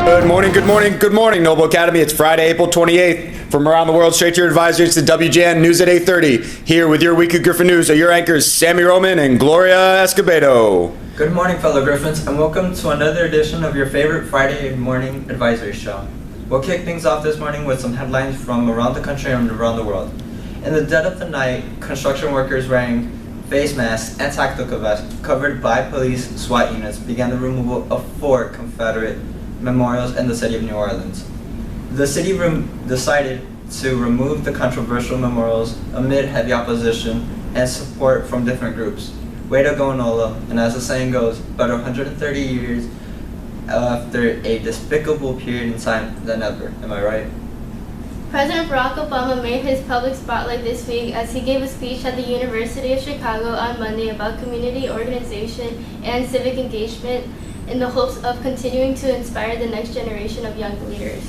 Good morning, Noble Academy. It's Friday, April 28th. From around the world, straight to your advisors to WJN News at 8:30. Here with your weekly Griffin News are your anchors, Sammy Roman and Gloria Escobedo. Good morning, fellow Griffins, and welcome to another edition of your favorite Friday morning advisory show. We'll kick things off this morning with some headlines from around the country and around the world. In the dead of the night, construction workers wearing face masks and tactical vests covered by police SWAT units began the removal of 4 Confederate memorials in the city of New Orleans. The city decided to remove the controversial memorials amid heavy opposition and support from different groups. Way to go, NOLA, and as the saying goes, better 130 years after a despicable period in time than ever. Am I right? President Barack Obama made his public spotlight this week as he gave a speech at the University of Chicago on Monday about community organization and civic engagement in the hopes of continuing to inspire the next generation of young leaders.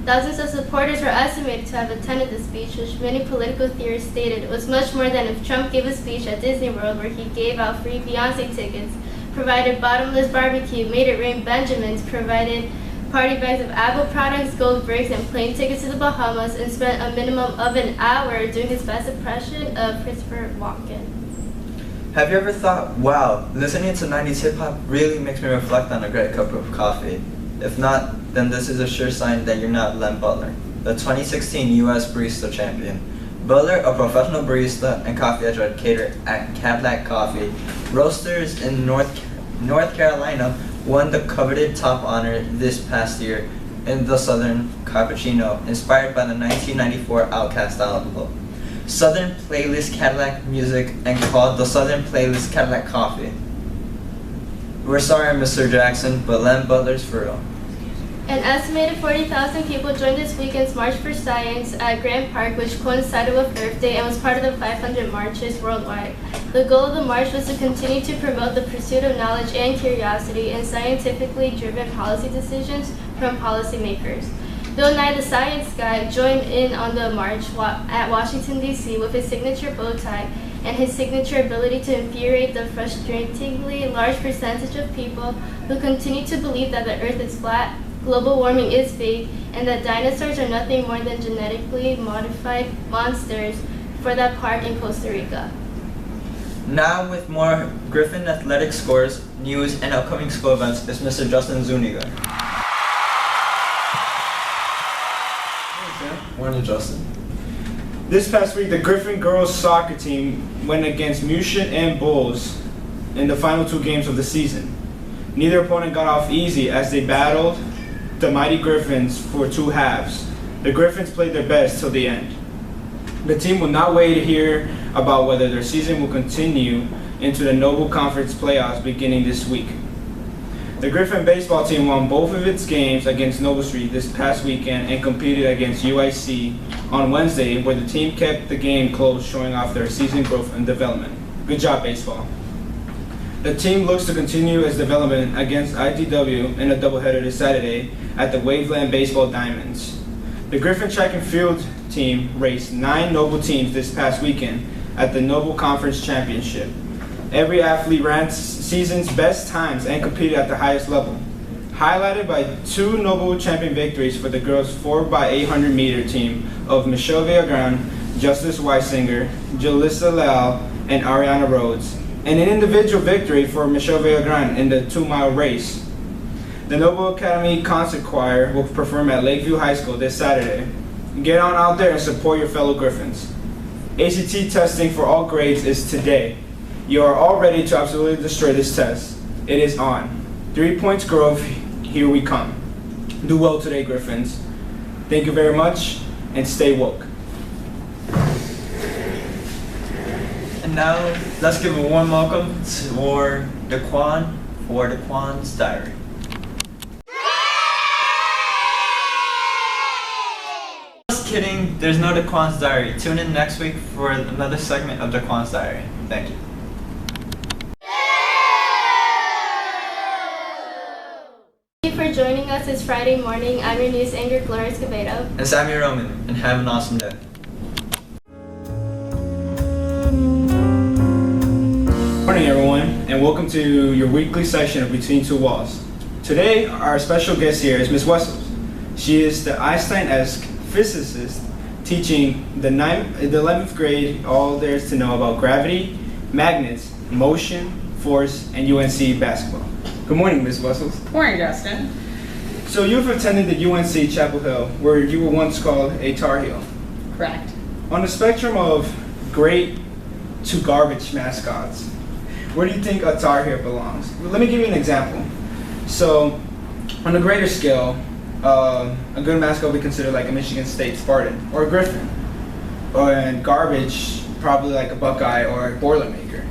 Thousands of supporters were estimated to have attended the speech, which many political theorists stated was much more than if Trump gave a speech at Disney World where he gave out free Beyonce tickets, provided bottomless barbecue, made it rain Benjamins, provided party bags of Apple products, gold bricks, and plane tickets to the Bahamas, and spent a minimum of an hour doing his best impression of Christopher Walken. Have you ever thought, wow, listening to 90s hip-hop really makes me reflect on a great cup of coffee? If not, then this is a sure sign that you're not Len Butler, the 2016 U.S. Barista Champion. Butler, a professional barista and coffee educator at Cadillac Coffee Roasters in North Carolina, won the coveted top honor this past year in the Southern Cappuccino, inspired by the 1994 Outkast album. Southern Playlist Cadillac music and called the Southern Playlist Cadillac Coffee. We're sorry, Mr. Jackson, but Len Butler's for real. An estimated 40,000 people joined this weekend's March for Science at Grant Park, which coincided with Earth Day and was part of the 500 marches worldwide. The goal of the march was to continue to promote the pursuit of knowledge and curiosity in scientifically driven policy decisions from policymakers. Bill Nye, the science guy, joined in on the march at Washington, D.C. with his signature bow tie and his signature ability to infuriate the frustratingly large percentage of people who continue to believe that the Earth is flat, global warming is fake, and that dinosaurs are nothing more than genetically modified monsters for that park in Costa Rica. Now with more Griffin athletic scores, news, and upcoming school events is Mr. Justin Zuniga. Morning, Justin. This past week, the Griffin girls soccer team went against Mushin and Bulls in the final 2 games of the season. Neither opponent got off easy as they battled the mighty Griffins for 2 halves. The Griffins played their best till the end. The team will not wait to hear about whether their season will continue into the Noble Conference playoffs beginning this week. The Griffin baseball team won both of its games against Noble Street this past weekend and competed against UIC on Wednesday, where the team kept the game close, showing off their season growth and development. Good job, baseball. The team looks to continue its development against ITW in a doubleheader this Saturday at the Waveland Baseball Diamonds. The Griffin track and field team raced 9 Noble teams this past weekend at the Noble Conference Championship. Every athlete ran season's best times and competed at the highest level, highlighted by 2 Noble champion victories for the girls' 4x800 meter team of Michelle Villagrán, Justice Weisinger, Jalissa Leal, and Ariana Rhodes, and an individual victory for Michelle Villagrán in the 2-mile race. The Noble Academy Concert Choir will perform at Lakeview High School this Saturday. Get on out there and support your fellow Griffins. ACT testing for all grades is today. You are all ready to absolutely destroy this test. It is on. 3 points growth, here we come. Do well today, Griffins. Thank you very much, and stay woke. And now, let's give a warm welcome to Daquan for Daquan's Diary. Just kidding, there's no Daquan's Diary. Tune in next week for another segment of Daquan's Diary. Thank you. Thank you for joining us this Friday morning. I'm your news anchor, Gloria Escobedo. And Sammy Roman, and have an awesome day. Good morning, everyone, and welcome to your weekly session of Between Two Walls. Today, our special guest here is Ms. Wessels. She is the Einstein-esque physicist teaching the 11th grade all there is to know about gravity, magnets, motion, force, and UNC basketball. Good morning, Ms. Wessels. Morning, Justin. So you've attended the UNC Chapel Hill, where you were once called a Tar Heel. Correct. On the spectrum of great to garbage mascots, where do you think a Tar Heel belongs? Let me give you an example. So, on a greater scale, a good mascot would be considered like a Michigan State Spartan or a Griffin. And garbage, probably like a Buckeye or a Boilermaker.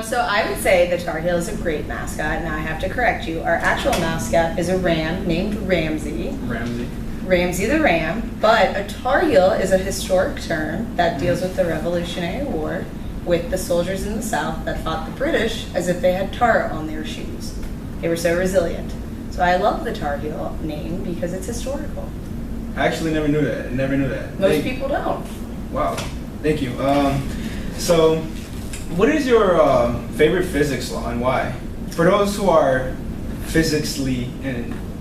So I would say the Tar Heel is a great mascot. Now I have to correct you. Our actual mascot is a ram named Ramsey. Ramsey the Ram. But a Tar Heel is a historic term that deals with the Revolutionary War, with the soldiers in the South that fought the British as if they had tar on their shoes. They were so resilient. So I love the Tar Heel name because it's historical. I actually never knew that. Most people don't. Wow. Thank you. So, what is your favorite physics law and why? For those who are physically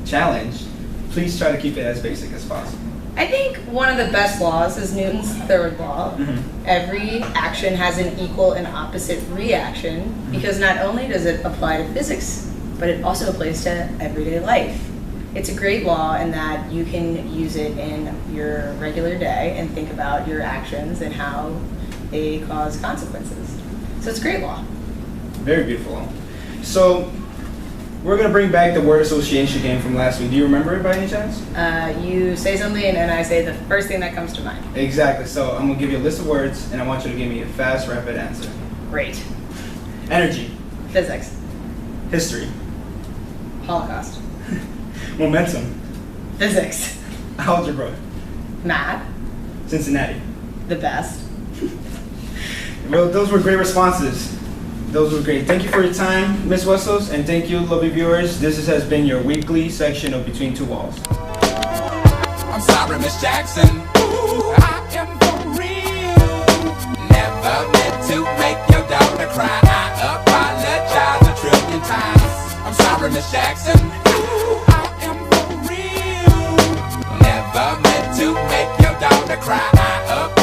challenged, please try to keep it as basic as possible. I think one of the best laws is Newton's third law. Every action has an equal and opposite reaction because not only does it apply to physics, but it also applies to everyday life. It's a great law in that you can use it in your regular day and think about your actions and how they cause consequences. So it's a great law. Very beautiful law. So, we're going to bring back the word association game from last week. Do you remember it by any chance? You say something and then I say the first thing that comes to mind. Exactly. So, I'm going to give you a list of words and I want you to give me a fast, rapid answer. Great. Energy. Physics. History. Holocaust. Momentum. Physics. Algebra. Math. Cincinnati. The best. Well, those were great responses. Those were great. Thank you for your time, Ms. Wessels, and thank you, lovely viewers. This has been your weekly section of Between Two Walls. I'm sorry, Miss Jackson. Ooh, I am for real. Never meant to make your daughter cry. I apologize a trillion times. I'm sorry, Miss Jackson. Ooh, I am for real. Never meant to make your daughter cry. I apologize.